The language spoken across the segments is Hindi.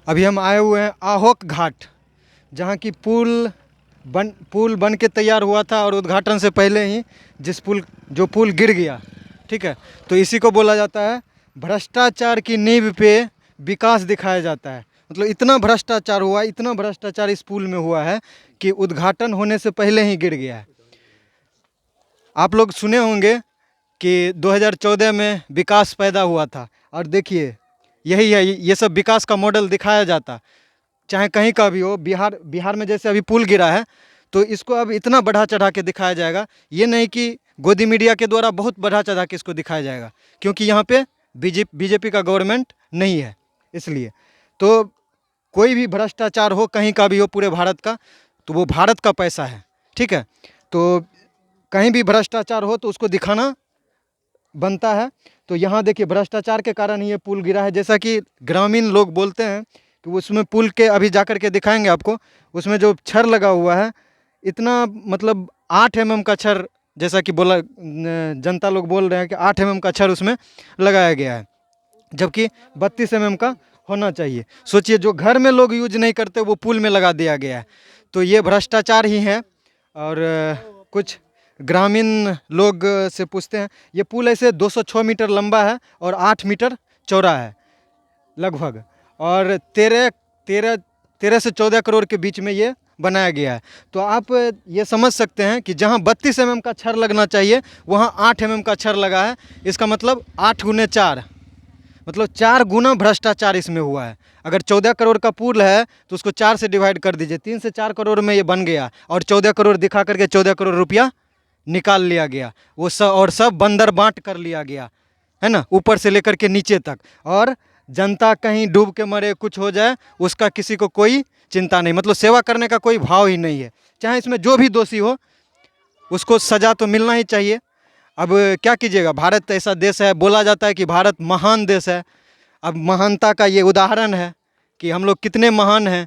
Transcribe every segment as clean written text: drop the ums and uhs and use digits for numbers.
अभी हम आए हुए हैं आहोक घाट, जहाँ की पुल बन के तैयार हुआ था और उद्घाटन से पहले ही जो पुल गिर गया। ठीक है, तो इसी को बोला जाता है भ्रष्टाचार की नींव पे विकास दिखाया जाता है। मतलब इतना भ्रष्टाचार हुआ, इतना भ्रष्टाचार इस पुल में हुआ है कि उद्घाटन होने से पहले ही गिर गया है। आप लोग सुने होंगे कि 2014 में विकास पैदा हुआ था, और देखिए यही है, ये सब विकास का मॉडल दिखाया जाता, चाहे कहीं का भी हो। बिहार में जैसे अभी पुल गिरा है, तो इसको अब इतना बढ़ा चढ़ा के दिखाया जाएगा। ये नहीं कि गोदी मीडिया के द्वारा बहुत बढ़ा चढ़ा के इसको दिखाया जाएगा, क्योंकि यहाँ पे बीजेपी का गवर्नमेंट नहीं है। इसलिए तो कोई भी भ्रष्टाचार हो कहीं का भी हो पूरे भारत का, तो वो भारत का पैसा है। ठीक है, तो कहीं भी भ्रष्टाचार हो तो उसको दिखाना बनता है। तो यहाँ देखिए भ्रष्टाचार के कारण ही ये पुल गिरा है, जैसा कि ग्रामीण लोग बोलते हैं। तो उसमें पुल के अभी जा कर के दिखाएंगे आपको, उसमें जो छड़ लगा हुआ है इतना, मतलब 8 mm का छड़, जैसा कि बोला जनता लोग बोल रहे हैं कि 8 mm का छड़ उसमें लगाया गया है, जबकि 32 mm का होना चाहिए। सोचिए, जो घर में लोग यूज नहीं करते वो पुल में लगा दिया गया है। तो ये भ्रष्टाचार ही है। और कुछ ग्रामीण लोग से पूछते हैं, ये पुल ऐसे 206 मीटर लंबा है और 8 मीटर चौड़ा है लगभग, और 13 से 14 करोड़ के बीच में ये बनाया गया है। तो आप ये समझ सकते हैं कि जहां 32 mm का छड़ लगना चाहिए वहां 8 mm का छड़ लगा है। इसका मतलब 8 गुने 4, मतलब 4 गुना भ्रष्टाचार इसमें हुआ है। अगर 14 करोड़ का पुल है तो उसको 4 से डिवाइड कर दीजिए, 3 से 4 करोड़ में ये बन गया, और 14 करोड़ दिखा करके 14 करोड़ रुपया निकाल लिया गया। वो सब बंदर बांट कर लिया गया है ना, ऊपर से लेकर के नीचे तक। और जनता कहीं डूब के मरे, कुछ हो जाए, उसका किसी को कोई चिंता नहीं, मतलब सेवा करने का कोई भाव ही नहीं है। चाहे इसमें जो भी दोषी हो उसको सज़ा तो मिलना ही चाहिए। अब क्या कीजिएगा, भारत ऐसा देश है, बोला जाता है कि भारत महान देश है। अब महानता का ये उदाहरण है कि हम लोग कितने महान हैं।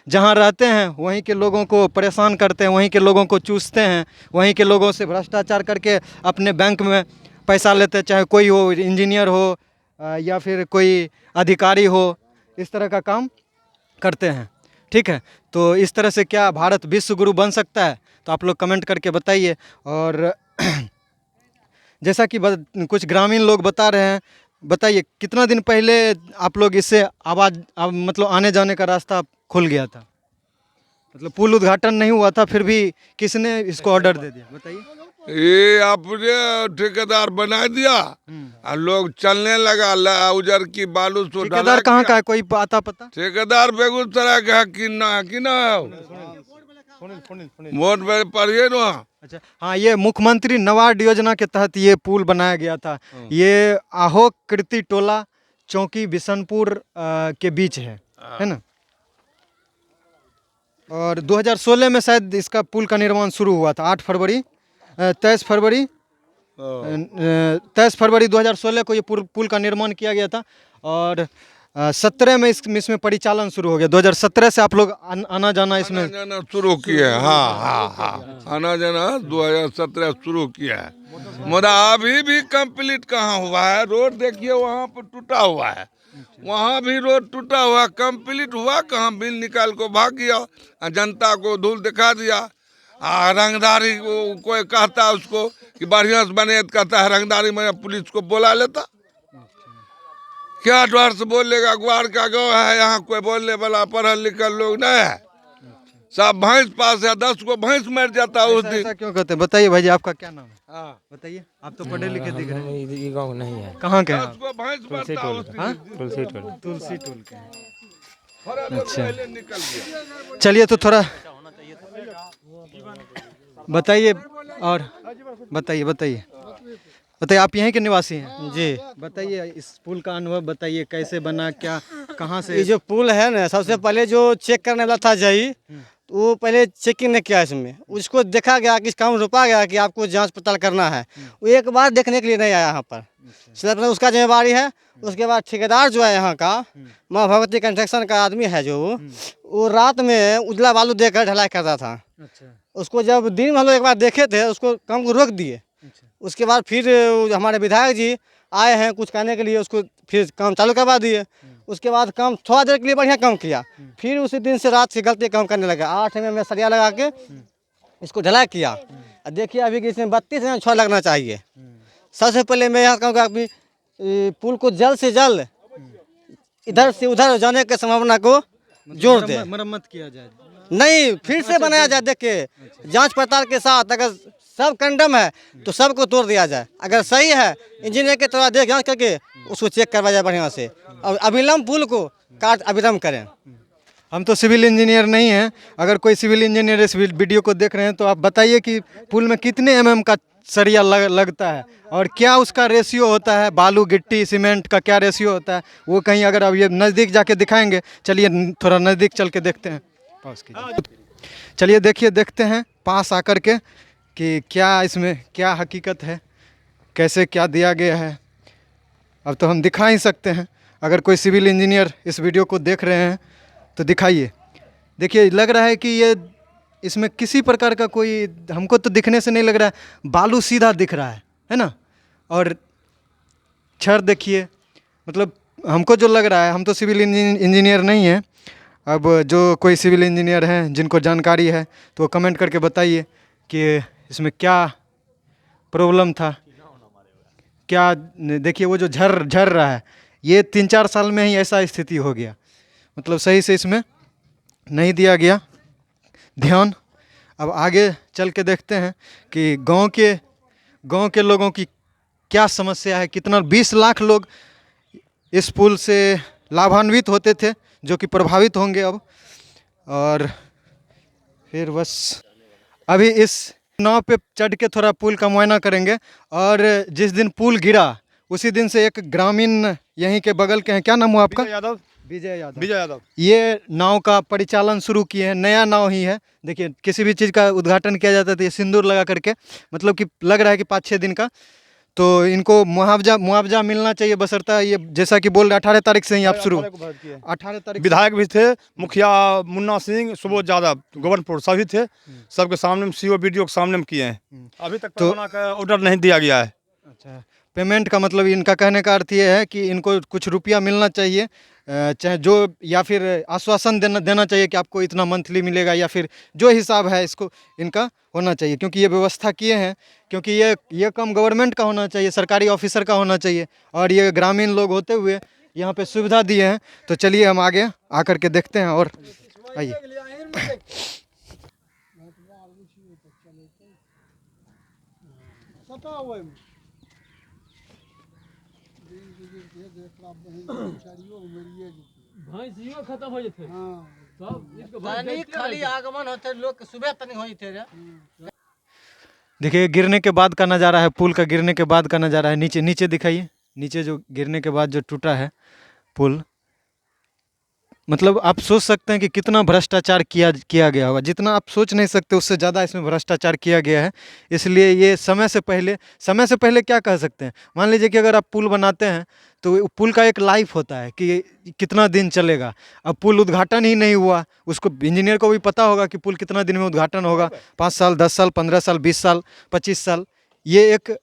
जहाँ रहते हैं वहीं के लोगों को परेशान करते हैं, वहीं के लोगों को चूसते हैं, वहीं के लोगों से भ्रष्टाचार करके अपने बैंक में पैसा लेते हैं, चाहे कोई हो, इंजीनियर हो या फिर कोई अधिकारी हो, इस तरह का काम करते हैं। ठीक है, तो इस तरह से क्या भारत विश्व गुरु बन सकता है? तो आप लोग कमेंट करके बताइए। और जैसा कि कुछ ग्रामीण लोग बता रहे हैं, बताइए कितना दिन पहले आप लोग इससे मतलब आने जाने का रास्ता खुल गया था? मतलब पुल उद्घाटन नहीं हुआ था, फिर भी किसने इसको ऑर्डर दे दिया, बताइए। ये आपने ठेकेदार बना दिया और लोग चलने लगा उजर की बालू सो ठेकेदार कहाँ का है, कोई आता पता? ठेकेदार बेगूसराय का है कि ना वोट में पढ़िए ना। अच्छा, हाँ, ये मुख्यमंत्री नवाड योजना के तहत ये पुल बनाया गया था। ये आहोक कृति टोला चौकी बिशनपुर के बीच है ना। और 2016 में शायद इसका पुल का निर्माण शुरू हुआ था। 23 फरवरी 2016 को ये पुल का निर्माण किया गया था, और 17 में इसमें परिचालन शुरू हो गया। 2017 से आप लोग आना जाना इसमें शुरू किया है। हाँ, आना जाना 2017 शुरू किया है। मगर अभी भी कंप्लीट कहाँ हुआ है? रोड देखिए वहाँ पर टूटा हुआ है, वहाँ भी रोड टूटा हुआ, कंप्लीट हुआ कहाँ? बिल निकाल को भाग गया, जनता को धूल दिखा दिया। रंगदारी कोई कहता है उसको कि बढ़िया से बने, कहता है रंगदारी में पुलिस को बुला लेता। क्या डर से बोलेगा? ग्वार का गाँव है, यहाँ कोई बोलने वाला पढ़ल लिखल लोग नहीं है। सब भैंस पास है, 10 को भैंस मर जाता है उस दिन। ऐसा क्यों कहते हैं? बताइए भाई जी, आपका क्या नाम है? हाँ बताइए, आप तो पढ़े लिखे दिख रहे हैं। ये गाँव नहीं है। कहाँ के हैं? 10 को भैंस मरता उस दिन। तुलसी टोल के हैं। अच्छा, चलिए तो थोड़ा बताइए, और बताइए आप यहीं के निवासी हैं? जी, बताइए इस पुल का अनुभव बताइए, कैसे बना, क्या, कहाँ से? ये जो पुल है ना, सबसे पहले जो चेक करने वाला था जई, वो पहले चेकिंग नहीं किया इसमें। उसको देखा गया कि काम रोपा गया कि आपको जांच पड़ताल करना है, वो एक बार देखने के लिए नहीं आया यहाँ पर। सिर्फ उसका जिम्मेवारी है। उसके बाद ठेकेदार जो है यहाँ का, माँ भगवती कंस्ट्रक्शन का आदमी है जो, वो रात में उजला बालू देकर ढलाई करता था। उसको जब दिन में हम लोग एक बार देखे थे, उसको काम को रोक दिए। उसके बाद फिर हमारे विधायक जी आए हैं कुछ कहने के लिए, उसको फिर काम चालू करवा दिए। उसके बाद काम थोड़ा देर के लिए बढ़िया काम किया, फिर उसी दिन से रात से गलती काम करने लगा। 8 mm में सरिया लगा के इसको ढलाई किया। और देखिए अभी कि इसमें 32 mm छड़ लगना चाहिए। सबसे पहले मैं यहाँ कहूँगा कि पुल को जल्द से जल्द इधर से उधर जाने की संभावना को जोड़ दे। मरम्मत किया जाए। नहीं, फिर से बनाया जाए। देखिए जांच पड़ताल के साथ अगर सब कंडम है तो सबको तोड़ दिया जाए, अगर सही है इंजीनियर के थोड़ा देख जांच करके उसको चेक करवाया जाए बढ़िया से, और अविलंब पुल को काट अविलंब करें। हम तो सिविल इंजीनियर नहीं हैं, अगर कोई सिविल इंजीनियर इस वीडियो को देख रहे हैं तो आप बताइए कि पुल में कितने mm का सरिया लगता है और क्या उसका रेशियो होता है, बालू गिट्टी सीमेंट का क्या रेशियो होता है, वो कहीं अगर अब ये नज़दीक जाके दिखाएंगे। चलिए थोड़ा नज़दीक चल के देखते हैं। पास कीजिए। चलिए देखते हैं पास आकर के कि क्या इसमें क्या हकीकत है, कैसे क्या दिया गया है। अब तो हम दिखा ही सकते हैं, अगर कोई सिविल इंजीनियर इस वीडियो को देख रहे हैं तो दिखाइए। देखिए लग रहा है कि ये इसमें किसी प्रकार का कोई, हमको तो दिखने से नहीं लग रहा है, बालू सीधा दिख रहा है ना। और छड़ देखिए, मतलब हमको जो लग रहा है, हम तो सिविल इंजीनियर नहीं हैं। अब जो कोई सिविल इंजीनियर हैं जिनको जानकारी है तो वो कमेंट करके बताइए कि इसमें क्या प्रॉब्लम था, क्या। देखिए वो जो झर रहा है, ये 3-4 साल में ही ऐसा स्थिति हो गया, मतलब सही से इसमें नहीं दिया गया ध्यान। अब आगे चल के देखते हैं कि गांव के लोगों की क्या समस्या है, कितना 20 लाख लोग इस पुल से लाभान्वित होते थे जो कि प्रभावित होंगे अब। और फिर बस अभी इस नाव पे चढ़ के थोड़ा पुल का मुआयना करेंगे। और जिस दिन पुल गिरा उसी दिन से एक ग्रामीण यहीं के बगल के हैं, क्या नाम हुआ आपका? विजय यादव। ये नाव का परिचालन शुरू किए हैं, नया नाव ही है। देखिए किसी भी चीज़ का उद्घाटन किया जाता है तो ये सिंदूर लगा करके, मतलब कि लग रहा है कि 5-6 दिन का। तो इनको मुआवजा मिलना चाहिए, बशर्ता ये जैसा कि बोल रहे 18 तारीख से ही आप शुरू। 18 तारीख विधायक भी थे, मुखिया मुन्ना सिंह, सुबोध यादव, गोवर्धनपुर सभी थे, सबके सामने में सीओ वीडियो के सामने में किए हैं। अभी तक तो का ऑर्डर नहीं दिया गया है। अच्छा, पेमेंट का मतलब इनका कहने का अर्थ ये है कि इनको कुछ रुपया मिलना चाहिए, चाहे जो, या फिर आश्वासन देना चाहिए कि आपको इतना मंथली मिलेगा, या फिर जो हिसाब है इसको इनका होना चाहिए, क्योंकि ये व्यवस्था किए हैं। क्योंकि ये काम गवर्नमेंट का होना चाहिए, सरकारी ऑफिसर का होना चाहिए, और ये ग्रामीण लोग होते हुए यहाँ पे सुविधा दिए हैं। तो चलिए हम आगे आकर के देखते हैं। और आइए खत्म हो जाते खाली आगमन होते लोग सुबह तक नहीं होते। देखिए गिरने के बाद का नज़ारा है, पुल का गिरने के बाद का नज़ारा है। नीचे दिखाइए, नीचे जो गिरने के बाद जो टूटा है पुल, मतलब आप सोच सकते हैं कि कितना भ्रष्टाचार किया गया होगा। जितना आप सोच नहीं सकते उससे ज़्यादा इसमें भ्रष्टाचार किया गया है। इसलिए ये समय से पहले क्या कह सकते हैं, मान लीजिए कि अगर आप पुल बनाते हैं तो पुल का एक लाइफ होता है कि कितना दिन चलेगा। अब पुल उद्घाटन ही नहीं हुआ, उसको इंजीनियर को भी पता होगा कि पुल कितना दिन में उद्घाटन होगा, 5 साल, 10 साल, 15 साल, 20 साल, 25 साल, ये एक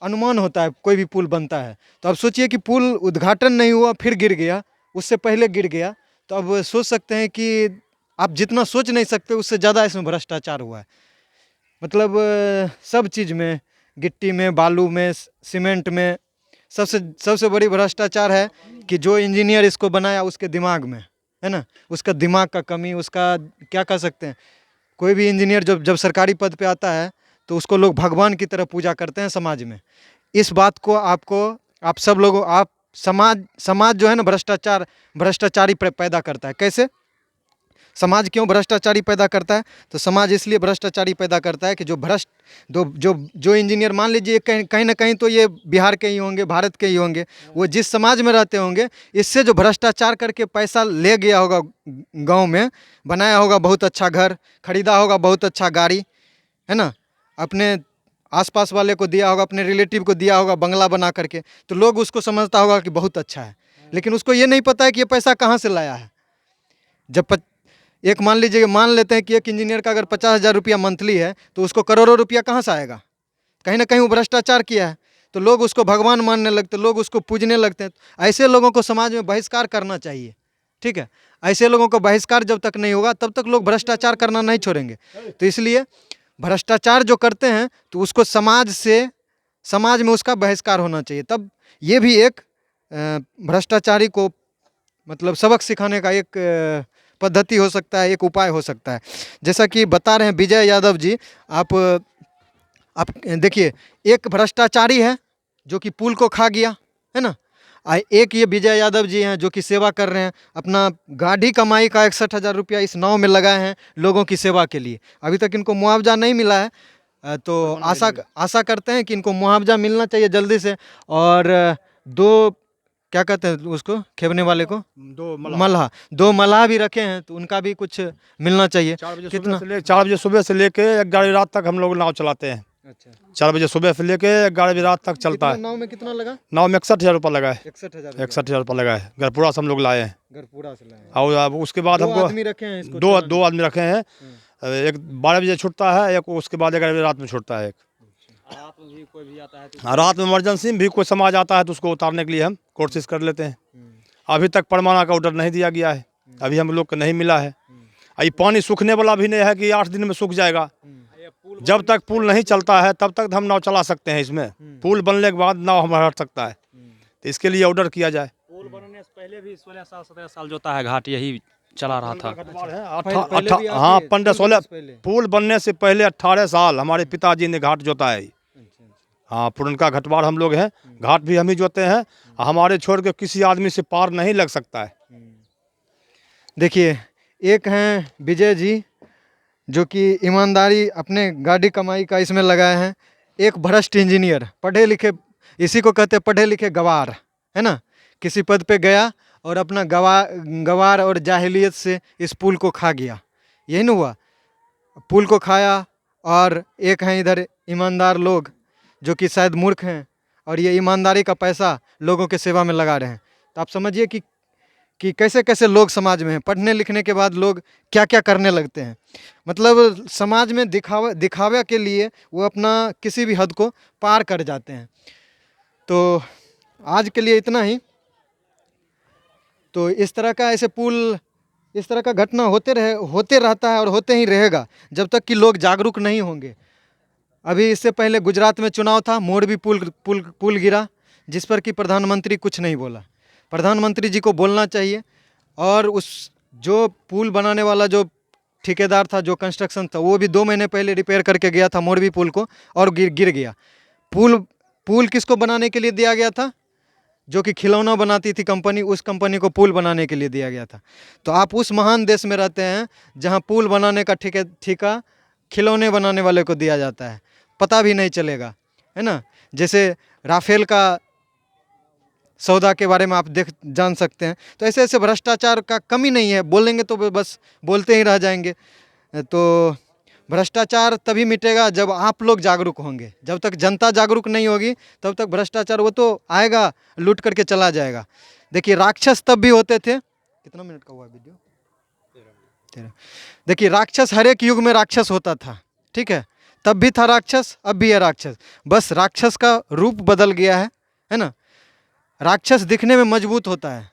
अनुमान होता है कोई भी पुल बनता है। तो अब सोचिए कि पुल उद्घाटन नहीं हुआ फिर गिर गया, उससे पहले गिर गया, तो अब सोच सकते हैं कि आप जितना सोच नहीं सकते उससे ज़्यादा इसमें भ्रष्टाचार हुआ है। मतलब सब चीज़ में, गिट्टी में, बालू में, सीमेंट में, सबसे बड़ी भ्रष्टाचार है कि जो इंजीनियर इसको बनाया उसके दिमाग में है ना, उसका दिमाग का कमी, उसका क्या कह सकते हैं। कोई भी इंजीनियर जब सरकारी पद पे आता है तो उसको लोग भगवान की तरह पूजा करते हैं समाज में। इस बात को आप सब लोगों, आप समाज जो है ना भ्रष्टाचारी पैदा करता है। कैसे समाज क्यों भ्रष्टाचारी पैदा करता है? तो समाज इसलिए भ्रष्टाचारी पैदा करता है कि जो इंजीनियर, मान लीजिए कहीं ना कहीं तो ये बिहार के ही होंगे, भारत के ही होंगे, वो जिस समाज में रहते होंगे, इससे जो भ्रष्टाचार करके पैसा ले गया होगा, गांव में बनाया होगा बहुत अच्छा घर, खरीदा होगा बहुत अच्छा गाड़ी, है ना, अपने आसपास वाले को दिया होगा, अपने रिलेटिव को दिया होगा बंगला बना करके, तो लोग उसको समझता होगा कि बहुत अच्छा है। लेकिन उसको ये नहीं पता है कि ये पैसा कहाँ से लाया है। जब मान लेते हैं कि एक इंजीनियर का अगर 50,000 रुपया मंथली है तो उसको करोड़ों रुपया कहाँ से आएगा? कहीं ना कहीं वो भ्रष्टाचार किया है। तो लोग उसको भगवान मानने लगते, लोग उसको पूजने लगते हैं। ऐसे लोगों को समाज में बहिष्कार करना चाहिए, ठीक है। ऐसे लोगों को बहिष्कार जब तक नहीं होगा तब तक लोग भ्रष्टाचार करना नहीं छोड़ेंगे। तो इसलिए भ्रष्टाचार जो करते हैं तो उसको समाज में उसका बहिष्कार होना चाहिए। तब ये भी एक भ्रष्टाचारी को मतलब सबक सिखाने का एक पद्धति हो सकता है, एक उपाय हो सकता है। जैसा कि बता रहे हैं विजय यादव जी, आप देखिए, एक भ्रष्टाचारी है जो कि पुल को खा गया, है ना। एक ये विजय यादव जी हैं जो कि सेवा कर रहे हैं, अपना गाढ़ी कमाई का 61,000 रुपया इस नाव में लगाए हैं लोगों की सेवा के लिए। अभी तक इनको मुआवजा नहीं मिला है, तो आशा करते हैं कि इनको मुआवजा मिलना चाहिए जल्दी से। और दो क्या कहते हैं उसको खेवने वाले को, दो मल्लाह भी रखे हैं, तो उनका भी कुछ मिलना चाहिए। 4 बजे सुबह से लेके 11 रात तक हम लोग नाव चलाते हैं। अच्छा, 4 बजे सुबह से लेके 11 बजे रात तक चलता है। नाव में कितना लगा? नाव में 61,000 रुपये लगा है। 61,000 61,000 रुपये लगा है। गरपुरा से हम लोग लाए हैं। गरपुरा से लाए हैं। और अब उसके बाद हमको आदमी रखे हैं इसको, दो आदमी रखे हैं। एक 12 बजे छूटता है, एक उसके बाद 11 बजे रात में छूटता है। एक रात में भी कोई भी आता है तो रात में इमरजेंसी में भी कोई समाज आता है तो उसको उतारने के लिए हम कोशिश कर लेते हैं। अभी तक परमाना का ऑर्डर नहीं दिया गया है, अभी हम लोग को नहीं मिला है। ये पानी सूखने वाला भी नहीं है कि 8 दिन में सूख जाएगा। जब तक पुल नहीं चलता है तब तक हम नाव चला सकते हैं इसमें। पुल बनने के बाद नाव हमारा हट सकता है, तो इसके लिए ऑर्डर किया जाए। पुल बनने से पहले भी 16 साल 17 साल जोता है घाट, यही चला रहा था। हाँ 15-16 पुल बनने से पहले 18 साल हमारे पिताजी ने घाट जोता है। हाँ पुरनका घटवार हम लोग हैं, घाट भी हम ही जोते हैं। हमारे छोड़ के किसी आदमी से पार नहीं लग सकता है। देखिए, एक हैं विजय जी जो कि ईमानदारी अपने गाड़ी कमाई का इसमें लगाए हैं। एक भ्रष्ट इंजीनियर, पढ़े लिखे, इसी को कहते हैं पढ़े लिखे गवार, है ना। किसी पद पे गया और अपना गवार और जाहिलियत से इस पुल को खा गया, यही ना हुआ, पुल को खाया। और एक हैं इधर ईमानदार लोग जो कि शायद मूर्ख हैं और ये ईमानदारी का पैसा लोगों के सेवा में लगा रहे हैं। तो आप समझिए कि कैसे कैसे लोग समाज में हैं। पढ़ने लिखने के बाद लोग क्या क्या करने लगते हैं, मतलब समाज में दिखावे के लिए वो अपना किसी भी हद को पार कर जाते हैं। तो आज के लिए इतना ही। तो इस तरह का ऐसे पुल, इस तरह का घटना होते रहता है और होते ही रहेगा जब तक कि लोग जागरूक नहीं होंगे। अभी इससे पहले गुजरात में चुनाव था, मोरबी पुल गिरा, जिस पर कि प्रधानमंत्री कुछ नहीं बोला। प्रधानमंत्री जी को बोलना चाहिए। और उस जो पुल बनाने वाला जो ठेकेदार था, जो कंस्ट्रक्शन था, वो भी 2 महीने पहले रिपेयर करके गया था मोरबी पुल को और गिर गया। पुल किसको बनाने के लिए दिया गया था? जो कि खिलौना बनाती थी कंपनी, उस कंपनी को पुल बनाने के लिए दिया गया था। तो आप उस महान देश में रहते हैं जहां पुल बनाने का ठेका खिलौने बनाने वाले को दिया जाता है, पता भी नहीं चलेगा, है ना। जैसे राफेल का सौदा के बारे में आप जान सकते हैं। तो ऐसे ऐसे भ्रष्टाचार का कमी नहीं है, बोलेंगे तो बस बोलते ही रह जाएंगे। तो भ्रष्टाचार तभी मिटेगा जब आप लोग जागरूक होंगे। जब तक जनता जागरूक नहीं होगी तब तक भ्रष्टाचार वो तो आएगा, लूट करके चला जाएगा। देखिए, राक्षस तब भी होते थे। कितना मिनट का हुआ वीडियो? 13। देखिए, राक्षस हर एक युग में राक्षस होता था, ठीक है। तब भी था राक्षस, अब भी है राक्षस, बस राक्षस का रूप बदल गया है ना। राक्षस दिखने में मजबूत होता है,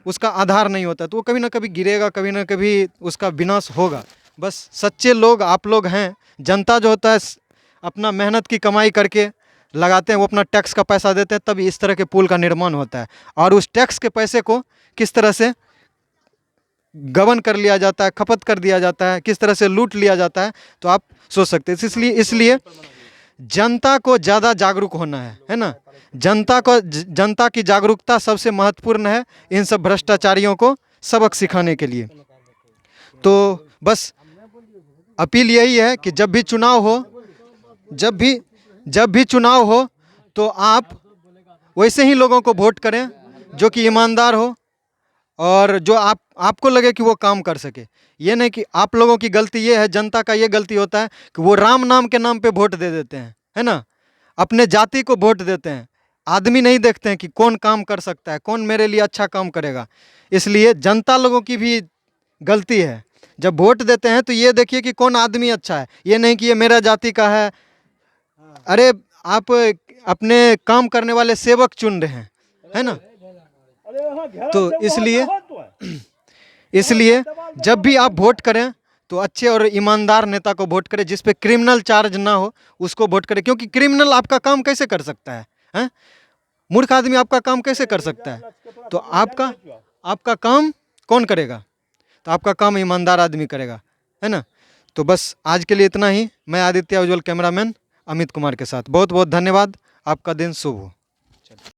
उसका आधार नहीं होता, तो वो कभी ना कभी गिरेगा, कभी ना कभी उसका विनाश होगा। बस सच्चे लोग आप लोग हैं। जनता जो होता है अपना मेहनत की कमाई करके लगाते हैं, वो अपना टैक्स का पैसा देते हैं, तभी इस तरह के पुल का निर्माण होता है। और उस टैक्स के पैसे को किस तरह से गबन कर लिया जाता है, खपत कर दिया जाता है, किस तरह से लूट लिया जाता है, तो आप सोच सकते हैं। इसलिए जनता को ज़्यादा जागरूक होना है ना। जनता की जागरूकता सबसे महत्वपूर्ण है इन सब भ्रष्टाचारियों को सबक सिखाने के लिए। तो बस अपील यही है कि जब भी चुनाव हो तो आप वैसे ही लोगों को वोट करें जो कि ईमानदार हो और जो आपको लगे कि वो काम कर सके। ये नहीं कि आप लोगों की गलती ये है, जनता का ये गलती होता है कि वो राम नाम के नाम पे वोट दे देते हैं, है ना। अपने जाति को वोट देते हैं, आदमी नहीं देखते हैं कि कौन काम कर सकता है, कौन मेरे लिए अच्छा काम करेगा। इसलिए जनता लोगों की भी गलती है। जब वोट देते हैं तो ये देखिए कि कौन आदमी अच्छा है, ये नहीं कि ये मेरा जाति का है। अरे अपने काम करने वाले सेवक चुन रहे हैं, है ना। तो इसलिए जब भी आप वोट करें तो अच्छे और ईमानदार नेता को वोट करें, जिस पे क्रिमिनल चार्ज ना हो उसको वोट करें, क्योंकि क्रिमिनल आपका काम कैसे कर सकता है, हैं? मूर्ख आदमी आपका काम कैसे कर सकता है? तो आपका काम कौन करेगा? तो आपका काम ईमानदार आदमी करेगा, है ना। तो बस आज के लिए इतना ही। मैं आदित्य उज्ज्वल कैमरामैन अमित कुमार के साथ, बहुत बहुत धन्यवाद। आपका दिन शुभ हो।